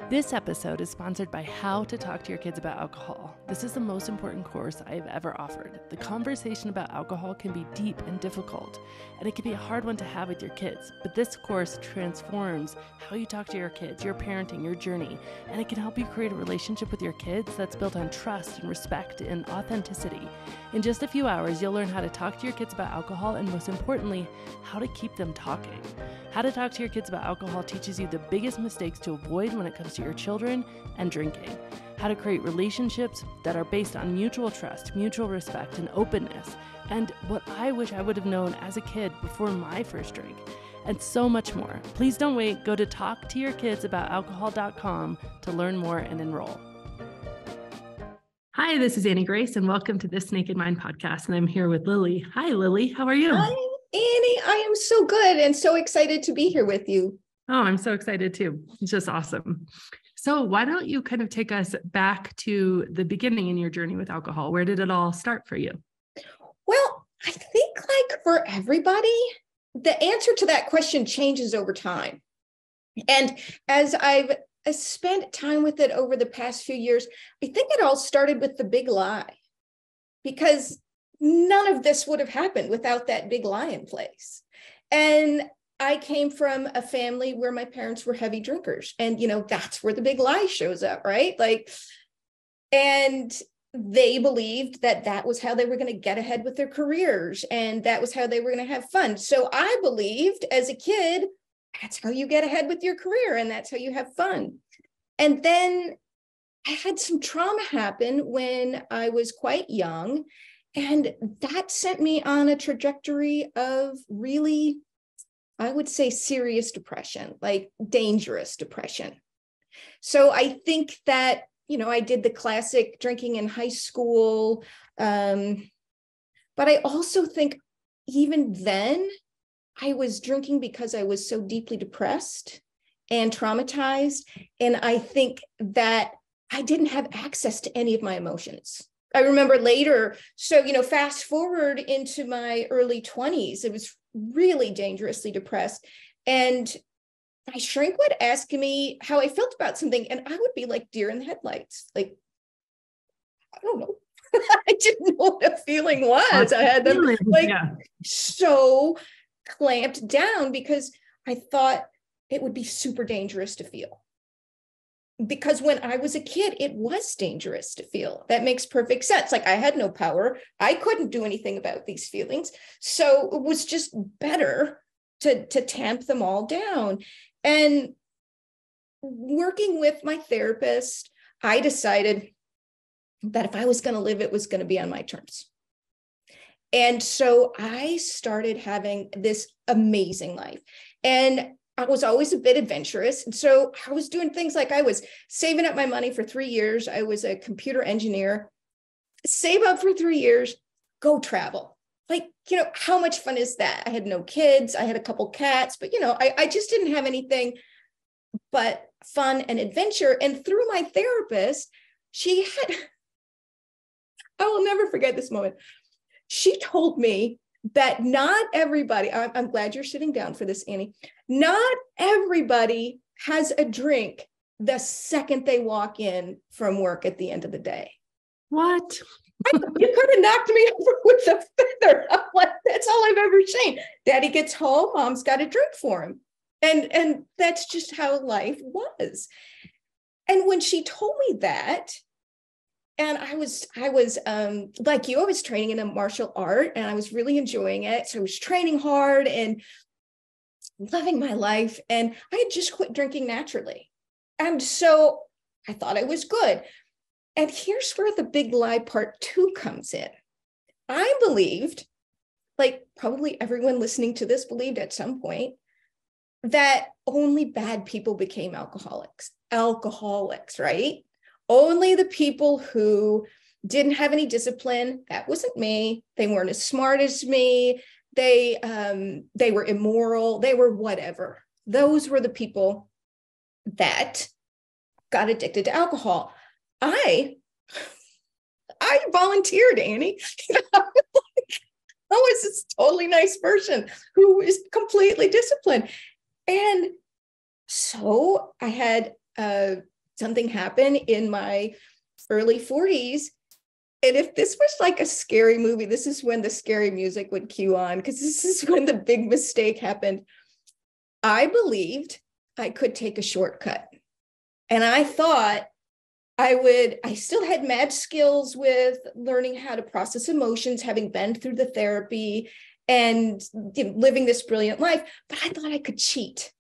This episode is sponsored by How to Talk to Your Kids About Alcohol. This is the most important course I have ever offered. The conversation about alcohol can be deep and difficult, and it can be a hard one to have with your kids. But this course transforms how you talk to your kids, your parenting, your journey, and it can help you create a relationship with your kids that's built on trust and respect and authenticity. In just a few hours, you'll learn how to talk to your kids about alcohol and, most importantly, how to keep them talking. How to Talk to Your Kids About Alcohol teaches you the biggest mistakes to avoid when it comes to your children and drinking. How to create relationships that are based on mutual trust, mutual respect, and openness. And what I wish I would have known as a kid before my first drink. And so much more. Please don't wait. Go to talktoyourkidsaboutalalcohol.com to learn more and enroll. Hi, this is Annie Grace, and welcome to This Naked Mind podcast. And I'm here with Lily. Hi, Lily. How are you? Hi, Annie. I am so good and so excited to be here with you. Oh, I'm so excited too. It's just awesome. So why don't you kind of take us back to the beginning in your journey with alcohol? Where did it all start for you? Well, I think like for everybody, the answer to that question changes over time. And as I've spent time with it over the past few years, I think it all started with the big lie, because none of this would have happened without that big lie in place. And I came from a family where my parents were heavy drinkers. And, that's where the big lie shows up, right? And they believed that that was how they were going to get ahead with their careers. And that was how they were going to have fun. So I believed as a kid, that's how you get ahead with your career. And that's how you have fun. And then I had some trauma happen when I was quite young. And that sent me on a trajectory of really, I would say, serious depression, like dangerous depression. So I think that, I did the classic drinking in high school. But I also think even then I was drinking because I was so deeply depressed and traumatized. And I think that I didn't have access to any of my emotions. I remember later, so, fast forward into my early 20s, it was really dangerously depressed. And my shrink would ask me how I felt about something. And I would be like deer in the headlights. Like, I don't know. I didn't know what a feeling was. I had them so clamped down because I thought it would be super dangerous to feel. Because when I was a kid, it was dangerous to feel. That makes perfect sense. Like I had no power. I couldn't do anything about these feelings. So it was just better to tamp them all down. And working with my therapist, I decided that if I was going to live, it was going to be on my terms. And so I started having this amazing life. And I was always a bit adventurous. And so I was doing things like I was saving up my money for 3 years. I was a computer engineer, save up for 3 years, go travel. Like, how much fun is that? I had no kids. I had a couple cats, but, I just didn't have anything but fun and adventure. And through my therapist, I will never forget this moment. She told me that not everybody, I'm glad you're sitting down for this, Annie. Not everybody has a drink the second they walk in from work at the end of the day. What? You could have knocked me over with a feather. I'm like, that's all I've ever seen. Daddy gets home, mom's got a drink for him. And that's just how life was. And when she told me that, and I was like you, I was training in a martial art and I was really enjoying it. So I was training hard and loving my life. And I had just quit drinking naturally. And so I thought I was good. And here's where the big lie part 2 comes in. I believed, like probably everyone listening to this believed at some point, that only bad people became alcoholics, right? Only the people who didn't have any discipline. That wasn't me. They weren't as smart as me. They were immoral. They were whatever. Those were the people that got addicted to alcohol. I volunteered, Annie. I was this totally nice person who is completely disciplined. And so I had something happened in my early 40s. And if this was like a scary movie, this is when the scary music would cue on, because this is when the big mistake happened. I believed I could take a shortcut. And I thought I still had mad skills with learning how to process emotions, having been through the therapy and living this brilliant life, but I thought I could cheat.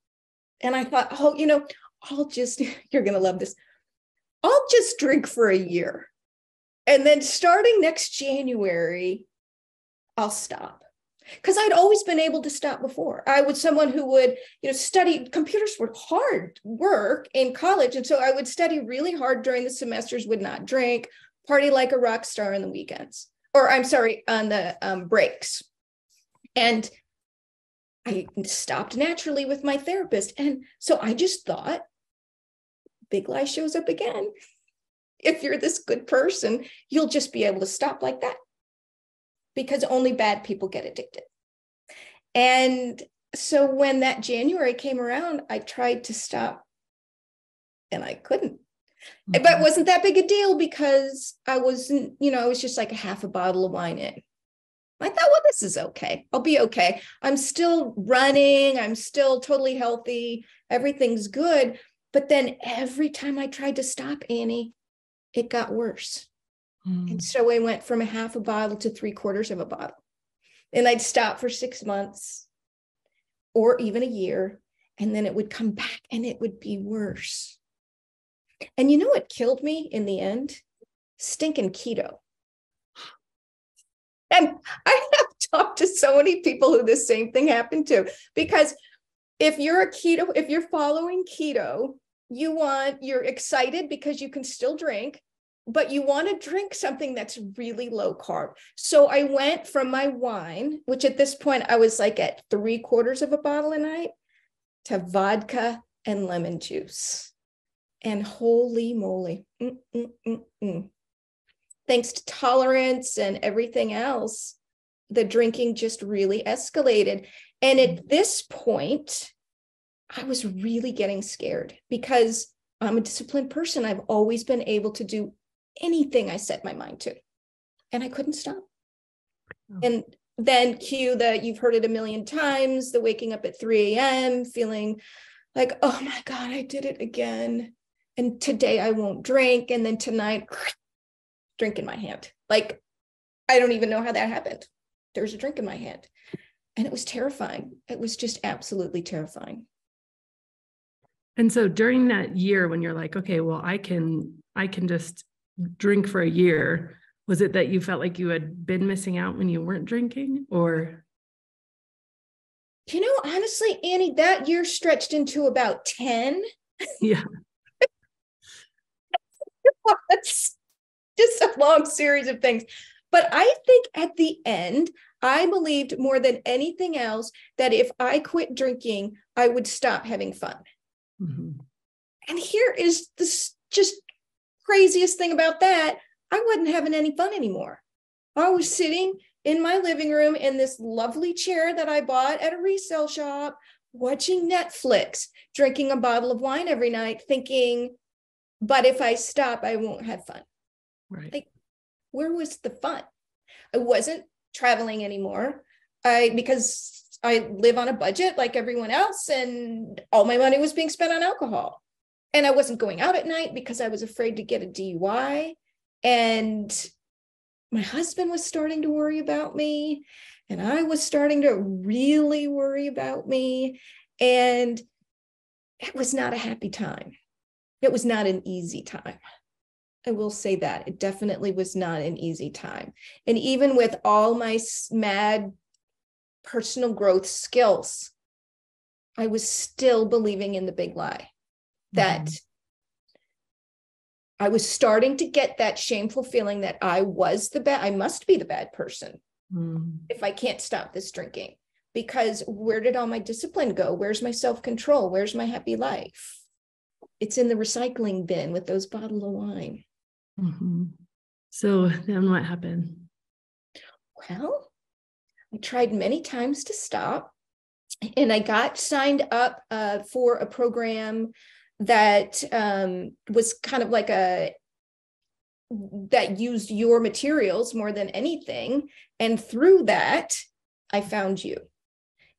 And I thought, oh, you're going to love this. I'll just drink for a year. And then starting next January, I'll stop. Because I'd always been able to stop before. I was someone who would, study. Computers were hard work in college. And so I would study really hard during the semesters, would not drink, party like a rock star on the weekends, on the breaks. And I stopped naturally with my therapist. And so I just thought, big lie shows up again. If you're this good person, you'll just be able to stop like that, because only bad people get addicted. And so when that January came around, I tried to stop and I couldn't. Mm-hmm. But it wasn't that big a deal because I wasn't, I was just like a half a bottle of wine in. I thought, well, this is okay. I'll be okay. I'm still running. I'm still totally healthy. Everything's good. But then every time I tried to stop, Annie, it got worse. And so I went from a half a bottle to 3/4 of a bottle. And I'd stop for 6 months or even a year. And then it would come back and it would be worse. And you know what killed me in the end? Stinking keto. And I have talked to so many people who the same thing happened to. Because if you're following keto, you're excited because you can still drink, but you want to drink something that's really low carb. So I went from my wine, which at this point I was like at 3/4 of a bottle a night, to vodka and lemon juice. And holy moly, thanks to tolerance and everything else, the drinking just really escalated. And at this point, I was really getting scared because I'm a disciplined person. I've always been able to do anything I set my mind to, and I couldn't stop. Oh. And then you've heard it a million times, the waking up at 3 a.m. feeling like, oh my God, I did it again. And today I won't drink. And then tonight, drink in my hand. Like, I don't even know how that happened. There's a drink in my hand. And it was terrifying. It was just absolutely terrifying. And so during that year when you're like, okay, well, I can just drink for a year, was it that you felt like you had been missing out when you weren't drinking, or? Honestly, Annie, that year stretched into about 10. Yeah. It's just a long series of things. But I think at the end, I believed more than anything else that if I quit drinking, I would stop having fun. Mm-hmm. And here is this just craziest thing about that. I wasn't having any fun anymore. I was sitting in my living room in this lovely chair that I bought at a resale shop, watching Netflix, drinking a bottle of wine every night, thinking, but if I stop, I won't have fun. Right. Like, where was the fun? I wasn't traveling anymore because I live on a budget like everyone else, and all my money was being spent on alcohol. And I wasn't going out at night because I was afraid to get a DUI. And my husband was starting to worry about me, and I was starting to really worry about me. And it was not a happy time. It was not an easy time. I will say that. It definitely was not an easy time. And even with all my mad personal growth skills, I was still believing in the big lie that I was starting to get that shameful feeling that I must be the bad person if I can't stop this drinking. Because where did all my discipline go? Where's my self-control? Where's my happy life? It's in the recycling bin with those bottles of wine. Mm-hmm. So then what happened? Well, I tried many times to stop, and I got signed up for a program that was kind of like that used your materials more than anything. And through that, I found you.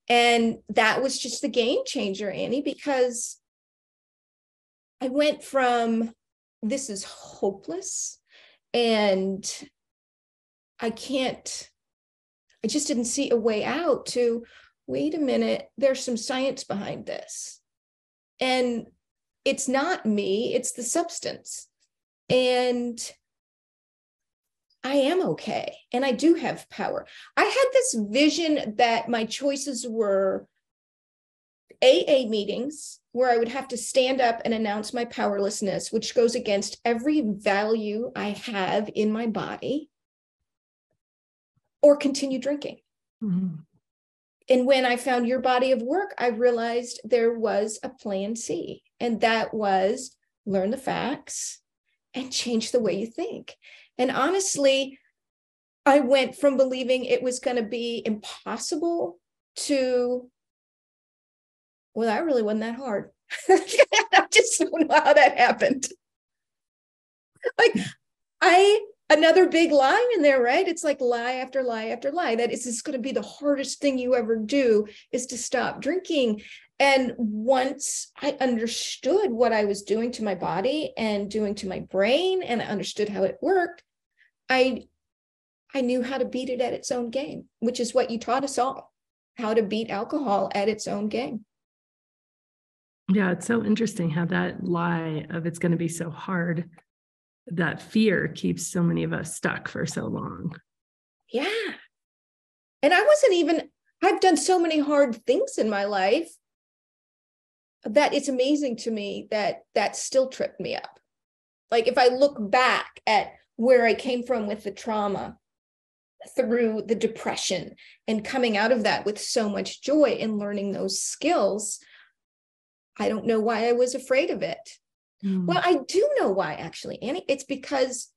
And that was just the game changer, Annie, because I went from this is hopeless and I just didn't see a way out to, wait a minute, there's some science behind this. And it's not me, it's the substance. And I am okay. And I do have power. I had this vision that my choices were AA meetings where I would have to stand up and announce my powerlessness, which goes against every value I have in my body, or continue drinking. Mm-hmm. And when I found your body of work, I realized there was a plan C, and that was learn the facts and change the way you think. And honestly, I went from believing it was going to be impossible to, well, that really wasn't that hard. I just don't know how that happened. Like, another big lie in there, right? It's like lie after lie after lie. That is just going to be the hardest thing you ever do, is to stop drinking. And once I understood what I was doing to my body and doing to my brain, and I understood how it worked, I knew how to beat it at its own game, which is what you taught us all, how to beat alcohol at its own game. Yeah, it's so interesting how that lie of it's going to be so hard, that fear keeps so many of us stuck for so long. Yeah. And I've done so many hard things in my life that it's amazing to me that still tripped me up. Like, if I look back at where I came from with the trauma, through the depression, and coming out of that with so much joy and learning those skills, I don't know why I was afraid of it. Well, I do know why, actually, Annie. It's because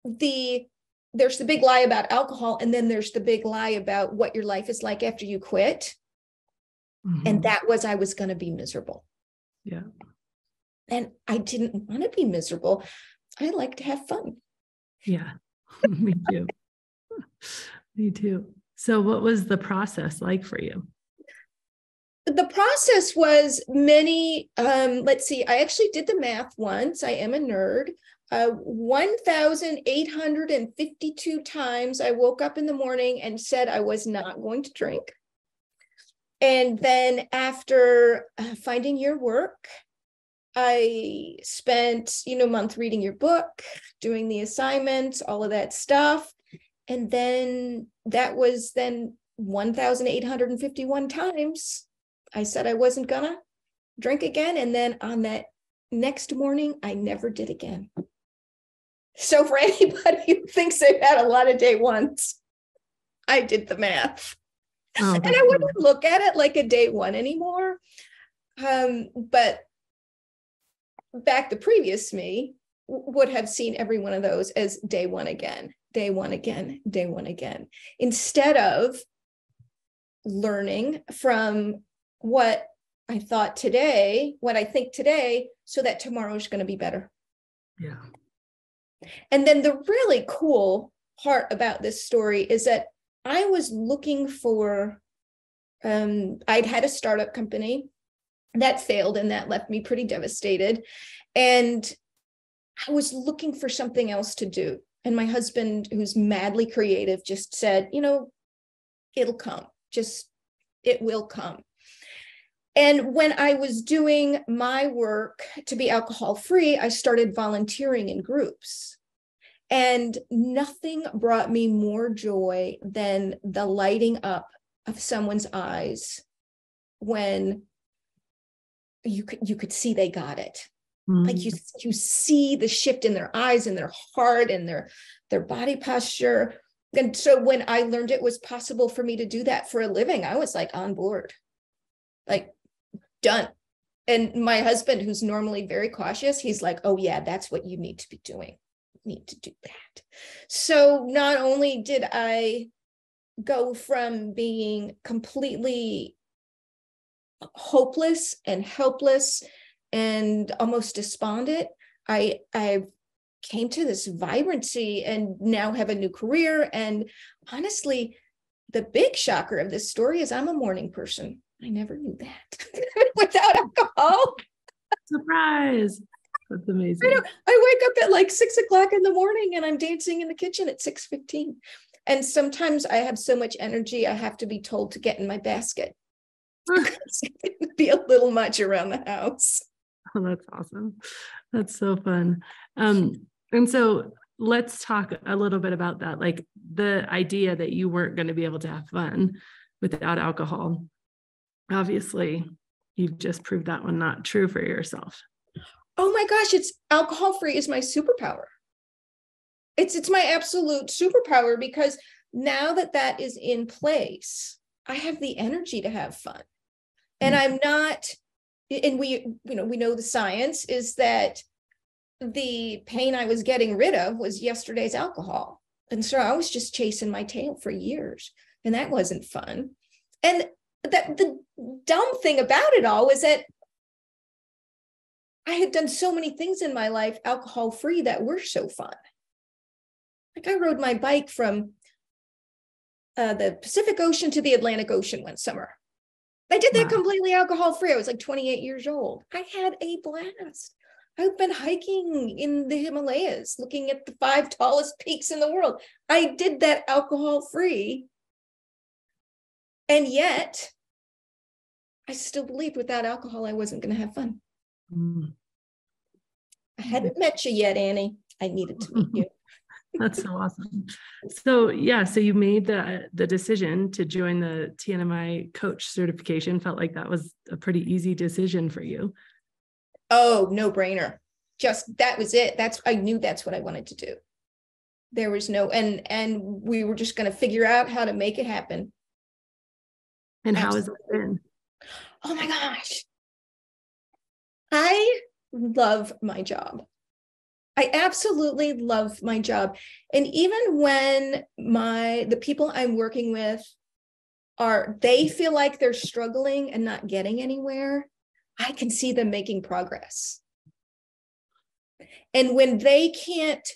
there's the big lie about alcohol, and then there's the big lie about what your life is like after you quit. Mm-hmm. And that was, I was going to be miserable. Yeah. And I didn't want to be miserable. I like to have fun. Yeah, me too. Me too. So what was the process like for you? The process was many, let's see, I actually did the math once. I am a nerd. 1,852 times I woke up in the morning and said I was not going to drink. And then after finding your work, I spent, a month reading your book, doing the assignments, all of that stuff. And then that was 1,851 times I said I wasn't gonna drink again. And then on that next morning, I never did again. So for anybody who thinks they've had a lot of day ones, I did the math. Oh, and I wouldn't look at it like a day one anymore. But back the previous me would have seen every one of those as day one again, day one again, day one again, instead of learning from what I thought today, what I think today, so that tomorrow is going to be better. Yeah. And then the really cool part about this story is that I was looking for, I'd had a startup company that failed, and that left me pretty devastated. And I was looking for something else to do. And my husband, who's madly creative, just said, it'll come. It will come. And when I was doing my work to be alcohol free, I started volunteering in groups. And nothing brought me more joy than the lighting up of someone's eyes when you could see they got it. Mm-hmm. Like you see the shift in their eyes and their heart and their body posture. And so when I learned it was possible for me to do that for a living, I was like on board, like done. And my husband, who's normally very cautious, he's like, oh yeah, that's what you need to be doing. You need to do that. So not only did I go from being completely hopeless and helpless and almost despondent, I came to this vibrancy and now have a new career. And honestly, the big shocker of this story is I'm a morning person. I never knew that without alcohol. Surprise. That's amazing. I wake up at like 6 o'clock in the morning and I'm dancing in the kitchen at 6:15. And sometimes I have so much energy, I have to be told to get in my basket. It'd be a little much around the house. Oh, that's awesome. That's so fun. And so let's talk a little bit about that, like the idea that you weren't going to be able to have fun without alcohol. Obviously, you've just proved that one not true for yourself. Oh my gosh, it's alcohol-free is my superpower. It's my absolute superpower, because now that is in place, I have the energy to have fun. And I'm not, and we know the science is that the pain I was getting rid of was yesterday's alcohol. And so I was just chasing my tail for years, and that wasn't fun. And the dumb thing about it all was that I had done so many things in my life alcohol-free that were so fun. Like I rode my bike from the Pacific Ocean to the Atlantic Ocean one summer. I did that completely alcohol-free. I was like 28 years old. I had a blast. I've been hiking in the Himalayas, looking at the 5 tallest peaks in the world. I did that alcohol-free. And yet, I still believed without alcohol, I wasn't going to have fun. I hadn't met you yet, Annie. I needed to meet you. That's so awesome. So you made the decision to join the TNMI coach certification. Felt like that was a pretty easy decision for you. Oh, no brainer. Just that was it. I knew that's what I wanted to do. There was no, and we were just going to figure out how to make it happen. And how has it been? Oh my gosh. I love my job. I absolutely love my job. And even when the people I'm working with they feel like they're struggling and not getting anywhere, I can see them making progress. And when they can't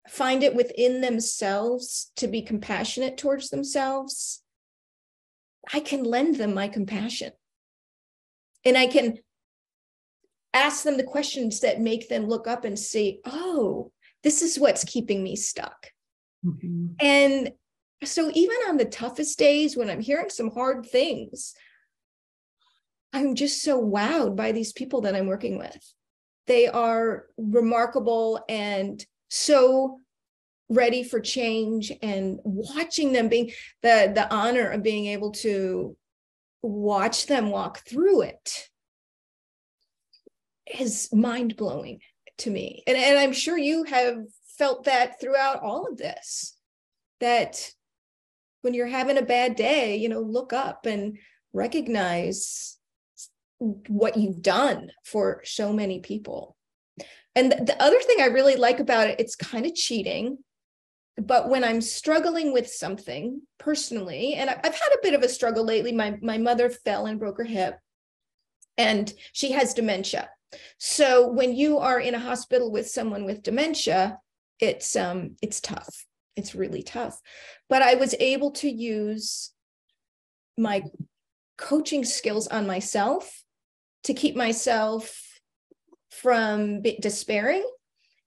find it within themselves to be compassionate towards themselves, I can lend them my compassion. And I can ask them the questions that make them look up and see, oh, this is what's keeping me stuck. Mm-hmm. And so even on the toughest days when I'm hearing some hard things, I'm just so wowed by these people that I'm working with. They are remarkable and so ready for change, and watching them being the honor of being able to watch them walk through it is mind-blowing to me. And I'm sure you have felt that throughout all of this, that when you're having a bad day, look up and recognize what you've done for so many people. And the other thing I really like about it, it's kind of cheating, but when I'm struggling with something personally, and I've had a bit of a struggle lately, my mother fell and broke her hip, and she has dementia. So when you are in a hospital with someone with dementia, it's tough. It's really tough. But I was able to use my coaching skills on myself to keep myself from despairing.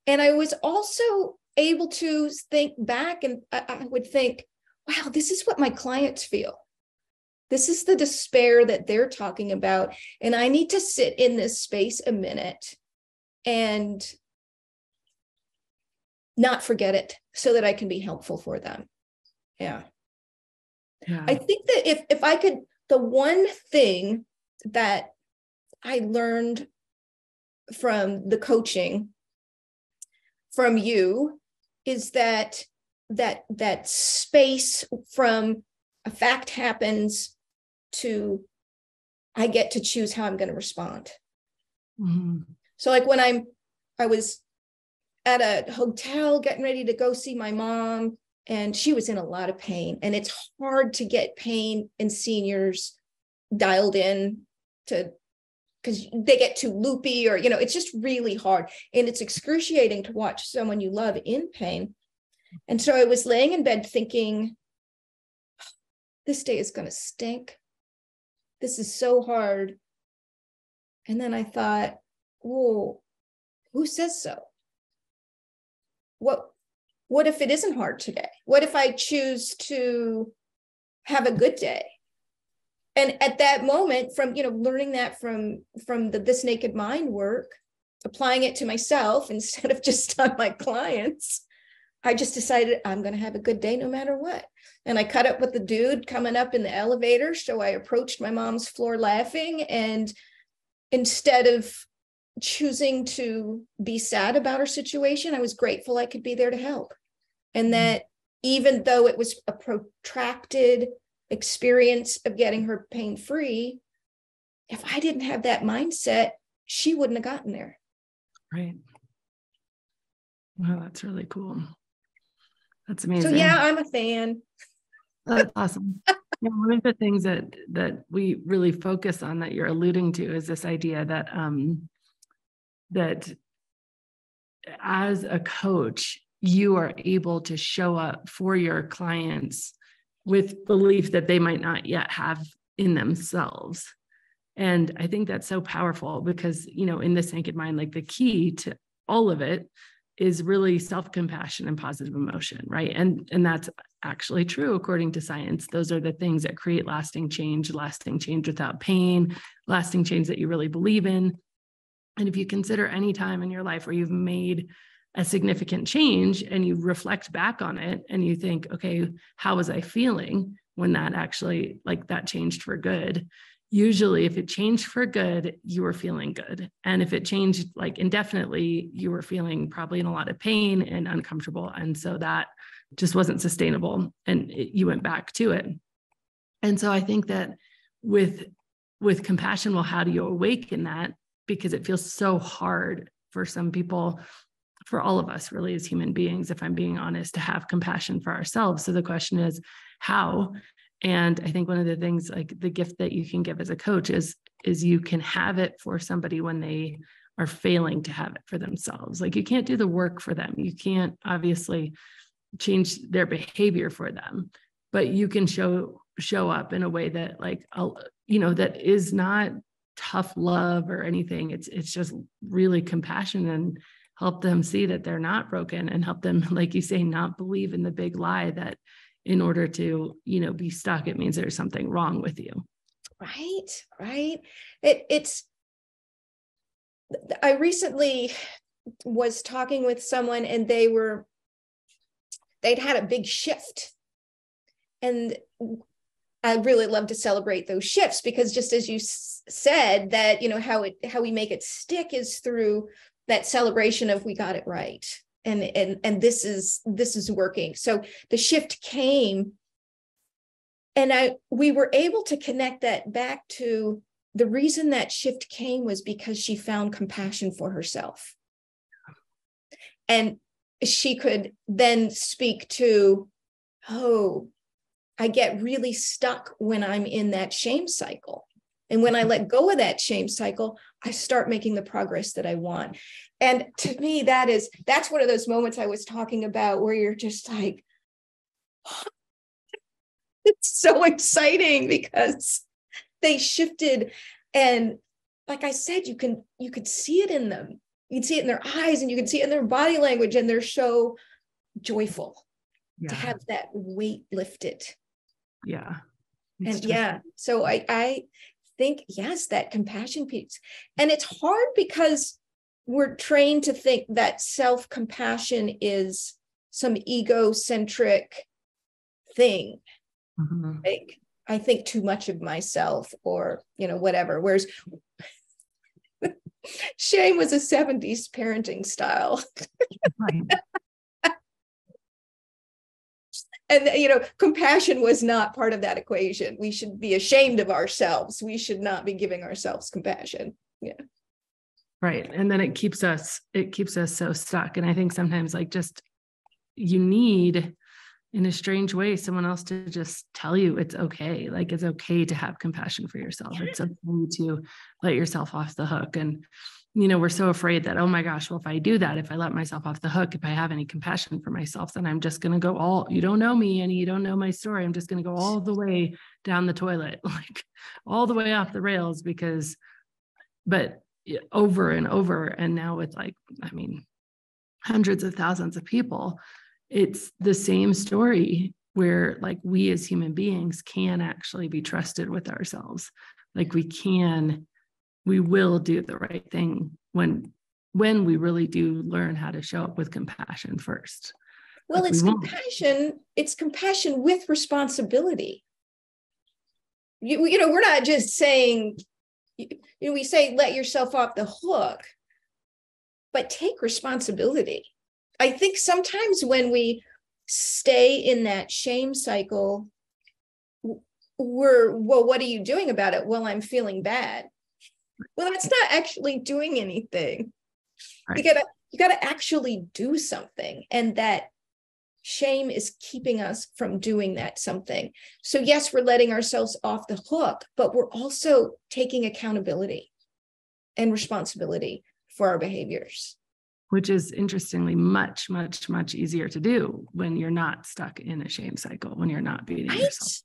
And I was also able to think back, and I would think, wow, this is what my clients feel. This is the despair that they're talking about. And I need to sit in this space a minute and not forget it so that I can be helpful for them. Yeah. I think that if I could, the one thing that I learned from the coaching from you is that space from a fact happens to I get to choose how I'm going to respond. Mm-hmm. So like when I was at a hotel getting ready to go see my mom, and she was in a lot of pain, and it's hard to get pain in seniors dialed in to because they get too loopy, or, it's just really hard. And it's excruciating to watch someone you love in pain. And so I was laying in bed thinking, this day is going to stink. This is so hard. And then I thought, whoa, who says so? What if it isn't hard today? What if I choose to have a good day? And at that moment, from, learning that from the This Naked Mind work, applying it to myself instead of just on my clients, I just decided I'm going to have a good day no matter what. And I cut up with the dude coming up in the elevator. So I approached my mom's floor laughing. And instead of choosing to be sad about her situation, I was grateful I could be there to help. And that even though it was a protracted experience of getting her pain free, if I didn't have that mindset, she wouldn't have gotten there. Right. Wow, that's really cool. That's amazing. So yeah, I'm a fan. That's awesome. One of the things that we really focus on that you're alluding to is this idea that that as a coach, you are able to show up for your clients with belief that they might not yet have in themselves. And I think that's so powerful because, in This Naked Mind, like the key to all of it is really self-compassion and positive emotion, right? And that's actually true according to science. Those are the things that create lasting change without pain, lasting change that you really believe in. And if you consider any time in your life where you've made a significant change and you reflect back on it and you think, okay, how was I feeling when that actually, like, that changed for good? Usually if it changed for good, you were feeling good. And if it changed like indefinitely, you were feeling probably in a lot of pain and uncomfortable. And so that just wasn't sustainable and you went back to it. And so I think that with compassion, well, how do you awaken that? Because it feels so hard for some people, for all of us really as human beings, if I'm being honest, to have compassion for ourselves. So the question is how? And I think one of the things, like the gift that you can give as a coach is you can have it for somebody when they are failing to have it for themselves. Like you can't do the work for them. You can't obviously change their behavior for them, but you can show up in a way that that is not tough love or anything. It's just really compassion and help them see that they're not broken and help them, like you say, not believe in the big lie that in order to, be stuck, it means there's something wrong with you. Right. I recently was talking with someone and they'd had a big shift. And I really love to celebrate those shifts because just as you said that, how we make it stick is through that celebration of we got it right. And this is working. So the shift came and we were able to connect that back to the reason that shift came was because she found compassion for herself. And she could then speak to, oh, I get really stuck when I'm in that shame cycle. And when I let go of that shame cycle, I start making the progress that I want. And to me, that's one of those moments I was talking about where you're just like, oh, it's so exciting because they shifted. And like I said, you could see it in them. You can see it in their eyes and you can see it in their body language. And they're so joyful to have that weight lifted. Yeah. And so I think, yes, that compassion piece. And it's hard because we're trained to think that self-compassion is some egocentric thing. Mm-hmm. Like I think too much of myself or, whatever. Whereas shame was a 70s parenting style. Right. And, compassion was not part of that equation. We should be ashamed of ourselves. We should not be giving ourselves compassion. Yeah. Right. And then it keeps us so stuck. And I think sometimes you need in a strange way, someone else to just tell you it's okay. Like, it's okay to have compassion for yourself. It's okay to let yourself off the hook. And, we're so afraid that, oh my gosh, well, if I do that, if I let myself off the hook, if I have any compassion for myself, then I'm just going to go you don't know me and you don't know my story. I'm just going to go all the way down the toilet, like all the way off the rails but over and over. And now with hundreds of thousands of people, it's the same story where like we as human beings can actually be trusted with ourselves. Like we will do the right thing when we really do learn how to show up with compassion first. Well, like it's compassion with responsibility. We're not just saying, we say, let yourself off the hook, but take responsibility. I think sometimes when we stay in that shame cycle, what are you doing about it? Well, I'm feeling bad. Well, that's not actually doing anything. Right. You gotta actually do something. And that shame is keeping us from doing that something. So yes, we're letting ourselves off the hook, but we're also taking accountability and responsibility for our behaviors. Which is interestingly much, much, much easier to do when you're not stuck in a shame cycle, when you're not beating yourself.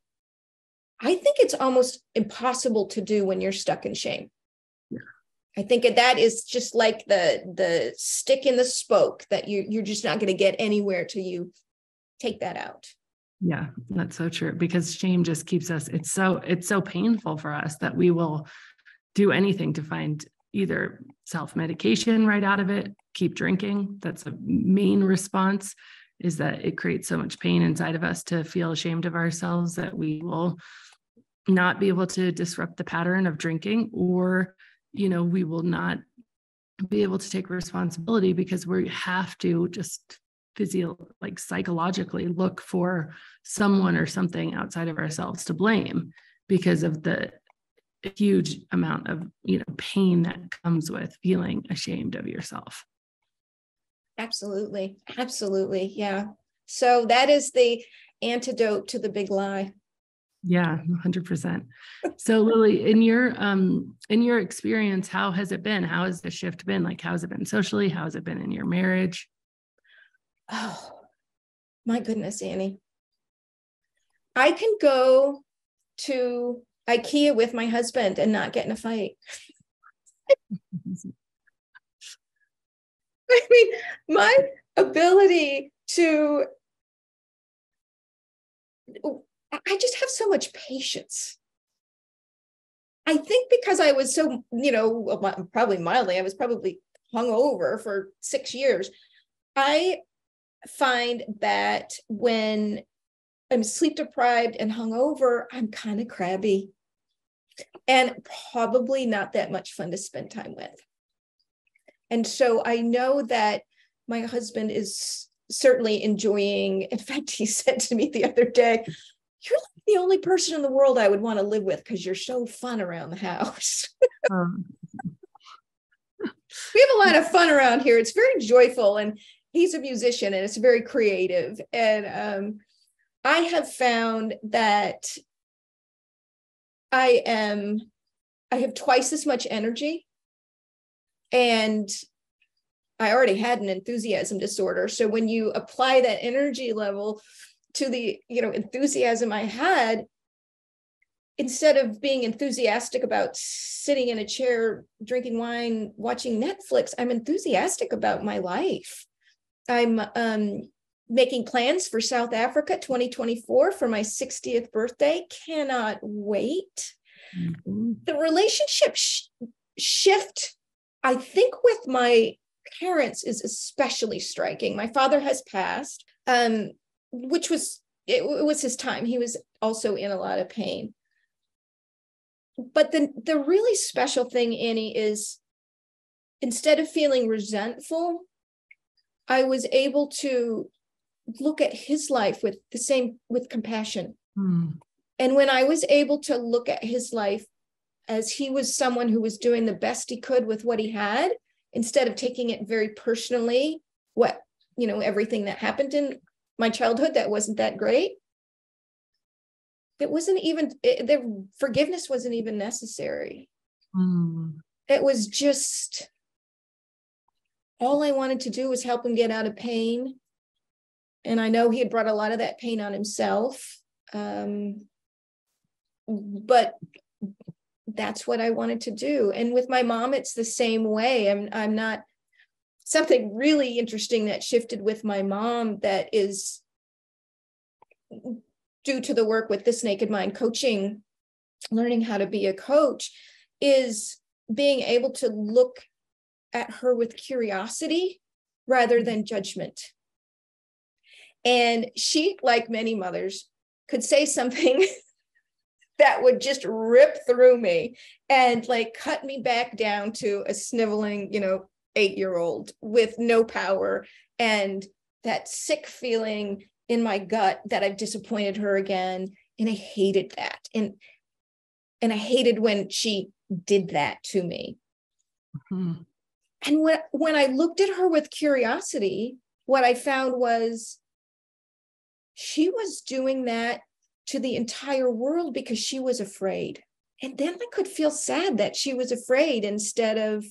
I think it's almost impossible to do when you're stuck in shame. Yeah. I think that is just like the stick in the spoke that you're just not going to get anywhere till you take that out. Yeah, that's so true, because shame just keeps us, it's so painful for us that we will do anything to find either self-medication right out of it, keep drinking. That's a main response, is that it creates so much pain inside of us to feel ashamed of ourselves that we will not be able to disrupt the pattern of drinking, or, we will not be able to take responsibility because we have to just psychologically look for someone or something outside of ourselves to blame because of the huge amount of pain that comes with feeling ashamed of yourself. Absolutely. Yeah. So that is the antidote to the big lie. Yeah, 100%. So Lily, in your experience, how has it been? How has the shift been? Like, how has it been socially? How has it been in your marriage? Oh, my goodness, Annie. I can go to IKEA with my husband and not get in a fight. I mean, my ability to, I just have so much patience. I think because I was so, probably mildly, I was probably hungover for 6 years. I find that when I'm sleep deprived and hungover, I'm kind of crabby and probably not that much fun to spend time with. And so I know that my husband is certainly enjoying, in fact, he said to me the other day, you're like the only person in the world I would want to live with because you're so fun around the house. We have a lot of fun around here. It's very joyful, and he's a musician and it's very creative. And I have found that I have twice as much energy, and I already had an enthusiasm disorder. So when you apply that energy level to the, enthusiasm I had, instead of being enthusiastic about sitting in a chair, drinking wine, watching Netflix, I'm enthusiastic about my life. I'm making plans for South Africa 2024 for my 60th birthday. Cannot wait. Mm-hmm. The relationship shift, I think, with my parents is especially striking. My father has passed, which was his time. He was also in a lot of pain. But the really special thing, Annie, is instead of feeling resentful, I was able to look at his life with compassion. Mm. And when I was able to look at his life as he was someone who was doing the best he could with what he had, instead of taking it very personally, everything that happened in my childhood that wasn't that great, it wasn't even, the forgiveness wasn't even necessary. It was just, all I wanted to do was help him get out of pain. And I know he had brought a lot of that pain on himself. But that's what I wanted to do. And with my mom, it's the same way. I'm not, something really interesting that shifted with my mom that is due to the work with This Naked Mind coaching, learning how to be a coach, is being able to look at her with curiosity rather than judgment. And she, like many mothers, could say something that would just rip through me and like cut me back down to a sniveling, 8-year-old with no power and that sick feeling in my gut that I've disappointed her again. And I hated that. And I hated when she did that to me. Mm-hmm. And when I looked at her with curiosity, what I found was she was doing that to the entire world because she was afraid. And then I could feel sad that she was afraid instead of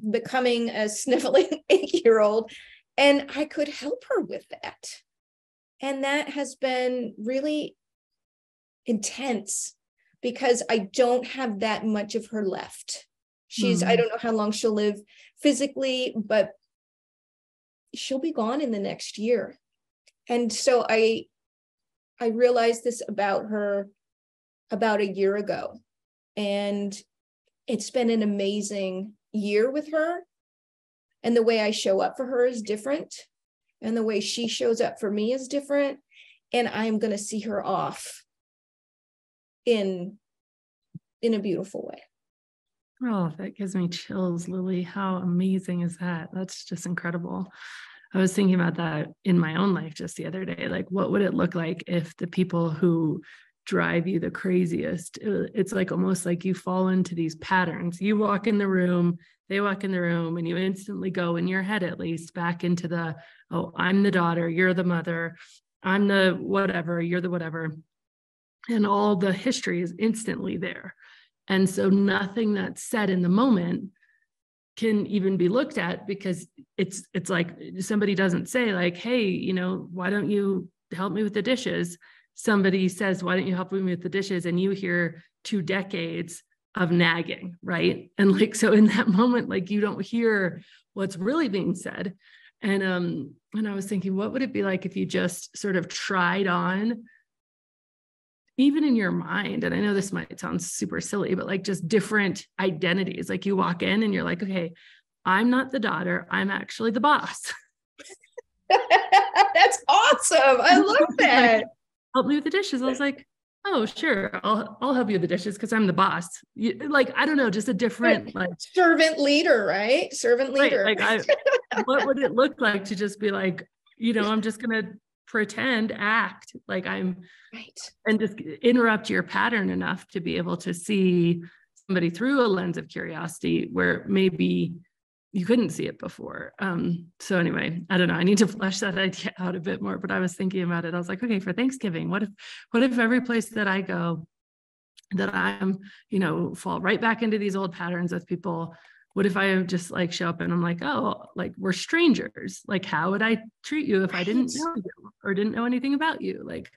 becoming a sniveling 8-year-old. And I could help her with that. And that has been really intense because I don't have that much of her left. I don't know how long she'll live physically, but she'll be gone in the next year. And so I realized this about her about a year ago, and it's been an amazing year with her. And the way I show up for her is different. And the way she shows up for me is different. And I'm going to see her off in a beautiful way. Oh, that gives me chills, Lily. How amazing is that? That's just incredible. I was thinking about that in my own life just the other day. Like, what would it look like if the people who drive you the craziest, it's like almost like you fall into these patterns. You walk in the room, they walk in the room, and you instantly go, in your head at least, back into the, oh, I'm the daughter, you're the mother, I'm the whatever, you're the whatever. And all the history is instantly there. And so nothing that's said in the moment can even be looked at, because it's like somebody doesn't say like, hey, why don't you help me with the dishes? Somebody says, why don't you help me with the dishes? And you hear 2 decades of nagging, right? And like, so in that moment, like you don't hear what's really being said. And I was thinking, what would it be like if you just sort of tried on, even in your mind, and I know this might sound super silly, but like just different identities. Like you walk in and you're like, okay, I'm not the daughter, I'm actually the boss. That's awesome. I love that. Like, help me with the dishes. I was like, oh, sure, I'll help you with the dishes because I'm the boss. Like, I don't know, just a different like servant leader, right? Servant leader. Right. Like, what would it look like to just be like, I'm just gonna pretend, act like I'm right, and just interrupt your pattern enough to be able to see somebody through a lens of curiosity where maybe you couldn't see it before. So anyway, I don't know. I need to flesh that idea out a bit more, but I was thinking about it. I was like, okay, for Thanksgiving, what if every place that I go, that I'm, fall right back into these old patterns with people? What if I just like show up and I'm like, oh, like we're strangers. Like, how would I treat you if I didn't know you or didn't know anything about you? Like,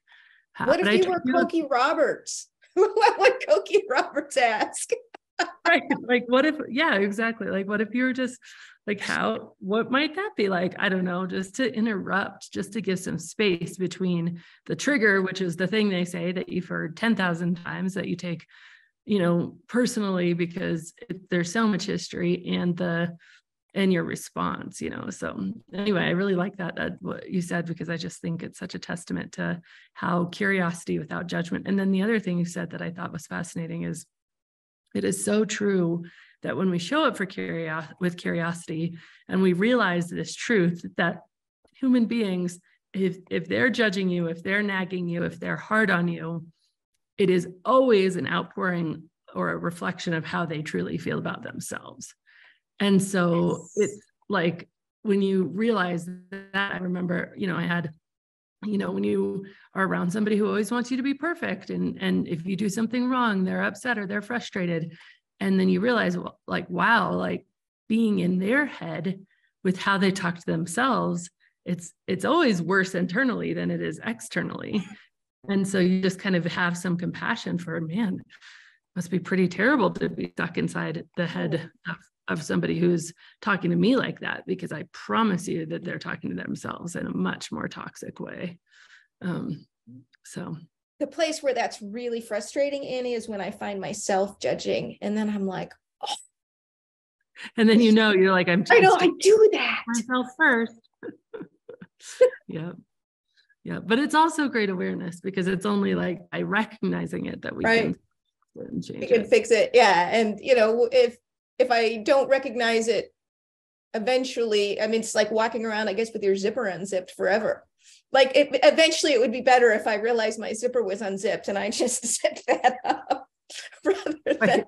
what if you were Cokie Roberts? What would Cokie Roberts ask? Right. Like, what if, yeah, exactly. Like, what if you were just like, what might that be like? I don't know, just to interrupt, just to give some space between the trigger, which is the thing they say that you've heard 10,000 times that you take, personally, because there's so much history, and your response, so anyway, I really like that what you said, because I just think it's such a testament to how curiosity without judgment. And then the other thing you said that I thought was fascinating is, it is so true that when we show up for with curiosity and we realize this truth that human beings, if they're judging you, if they're nagging you, if they're hard on you, it is always an outpouring or a reflection of how they truly feel about themselves. And so it's like, when you realize that, I remember, I had when you are around somebody who always wants you to be perfect, and if you do something wrong, they're upset or they're frustrated. And then you realize, like, wow, like being in their head with how they talk to themselves, it's always worse internally than it is externally. And so you just kind of have some compassion for, man, must be pretty terrible to be stuck inside the head of somebody who's talking to me like that, because I promise you that they're talking to themselves in a much more toxic way. So the place where that's really frustrating, Annie, is when I find myself judging, and then I'm like, oh. And then you're like, I know I do that myself first. Yeah. Yeah. But it's also great awareness, because it's only like by recognizing it that we can change it. Fix it. Yeah. And if I don't recognize it, eventually, I mean, it's like walking around, I guess, with your zipper unzipped forever. Like eventually it would be better if I realized my zipper was unzipped and I just zipped that up rather than.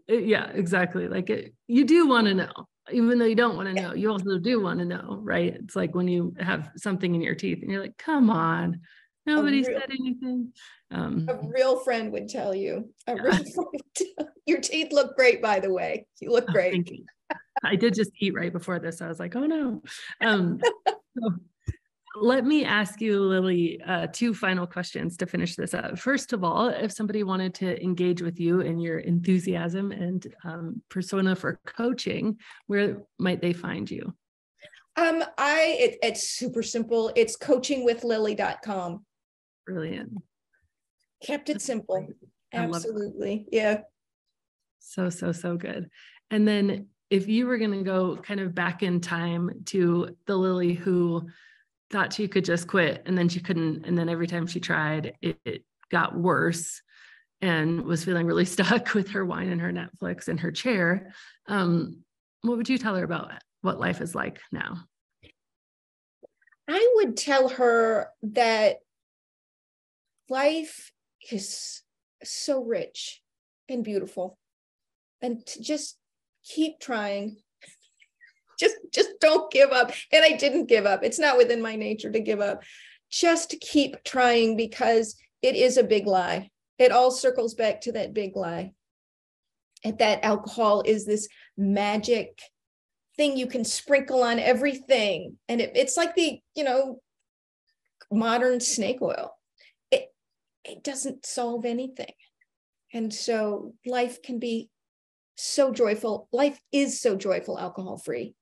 Yeah, exactly. Like you do want to know, even though you don't want to know, you also do want to know, right? It's like when you have something in your teeth and you're like, come on, nobody said anything. A real friend would tell you, your teeth look great, by the way. You look great. Thank you. I did just eat right before this. I was like, oh no. So let me ask you, Lily, two final questions to finish this up. First of all, if somebody wanted to engage with you and your enthusiasm and persona for coaching, where might they find you? It's super simple. It's coachingwithlily.com. Brilliant. Kept it simple. Absolutely. Yeah. So good. And then if you were going to go kind of back in time to the Lily who thought she could just quit and then she couldn't, and then every time she tried, it got worse and was feeling really stuck with her wine and her Netflix and her chair, what would you tell her about what life is like now? I would tell her that life is so rich and beautiful, and to just keep trying. Just don't give up. And I didn't give up. It's not within my nature to give up. Just keep trying, because it is a big lie. It all circles back to that big lie. And that alcohol is this magic thing you can sprinkle on everything. And it's like the, modern snake oil. It doesn't solve anything. And so life can be so joyful. Life is so joyful, alcohol-free.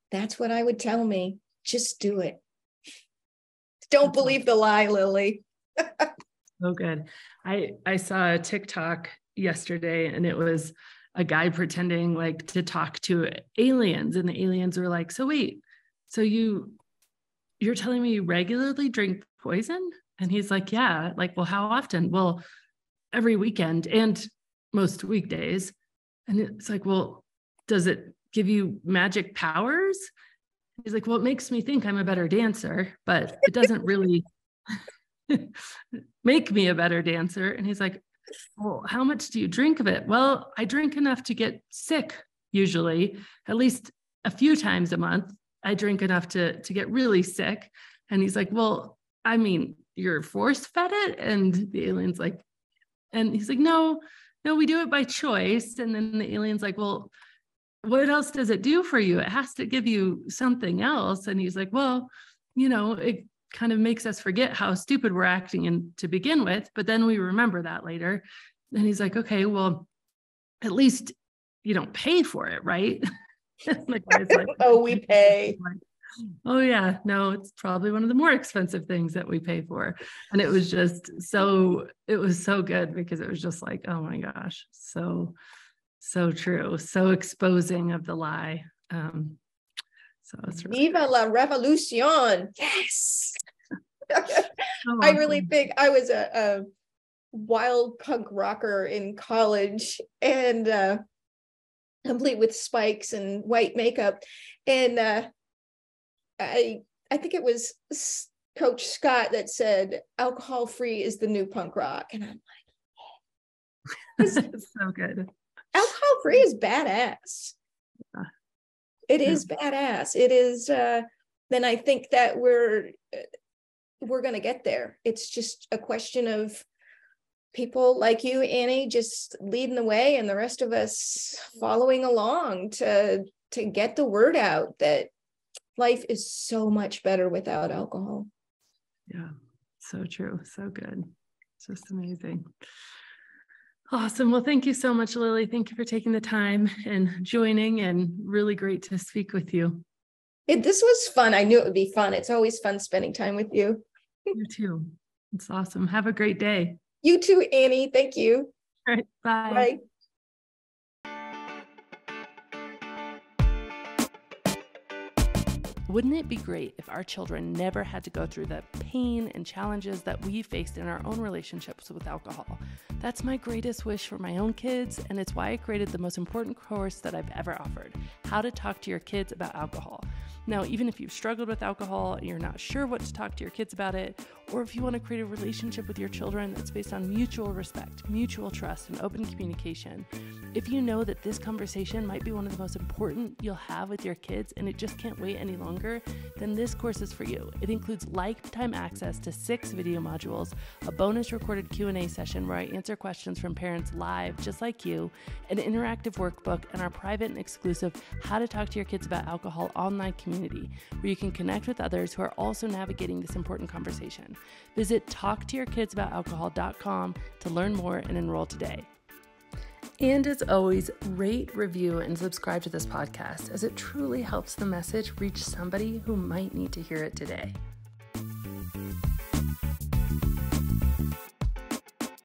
That's what I would tell me. Just do it. Don't believe the lie, Lily. So good. I saw a TikTok yesterday, and it was a guy pretending like to talk to aliens, and the aliens were like, so wait, so you're telling me you regularly drink poison? And he's like, yeah. Like, well, how often? Well, every weekend and most weekdays. And it's like, well, does it give you magic powers? He's like, well, it makes me think I'm a better dancer, but it doesn't really make me a better dancer. And he's like, well, how much do you drink of it? Well, I drink enough to get sick, usually, at least a few times a month. I drink enough to get really sick. And he's like, well, I mean, you're force fed it? And the alien's like, and he's like, no, we do it by choice. And then the alien's like, well, what else does it do for you? It has to give you something else. And he's like, well, it kind of makes us forget how stupid we're acting to begin with, but then we remember that later. And he's like, okay, well, at least you don't pay for it, right? The guy's like, oh, we pay. Oh yeah, no, it's probably one of the more expensive things that we pay for. And it was so good, because it was just like, oh my gosh, so true, so exposing of the lie. So it's really Viva la revolution. Yes. I really think I was a wild punk rocker in college, and complete with spikes and white makeup. And I think it was Coach Scott that said, alcohol free is the new punk rock. And I'm like, so good. Alcohol free is badass. Yeah. It is badass. It is then I think that we're going to get there. It's just a question of people like you, Annie, just leading the way and the rest of us following along to get the word out that life is so much better without alcohol. Yeah, so true. So good. It's just amazing. Awesome. Well, thank you so much, Lily. Thank you for taking the time and joining, and really great to speak with you. This was fun. I knew it would be fun. It's always fun spending time with you. You too. It's awesome. Have a great day. You too, Annie. Thank you. All right. Bye. Bye. Wouldn't it be great if our children never had to go through the pain and challenges that we faced in our own relationships with alcohol? That's my greatest wish for my own kids, and it's why I created the most important course that I've ever offered, How to Talk to Your Kids About Alcohol. Now, even if you've struggled with alcohol and you're not sure what to talk to your kids about it, or if you want to create a relationship with your children that's based on mutual respect, mutual trust, and open communication, if you know that this conversation might be one of the most important you'll have with your kids and it just can't wait any longer, then this course is for you. It includes lifetime access to 6 video modules, a bonus recorded Q&A session where I answer questions from parents live, just like you, an interactive workbook, and our private and exclusive How to Talk to Your Kids About Alcohol online community, where you can connect with others who are also navigating this important conversation. Visit talktoyourkidsaboutалcohol.com to learn more and enroll today. And as always, rate, review, and subscribe to this podcast, as it truly helps the message reach somebody who might need to hear it today.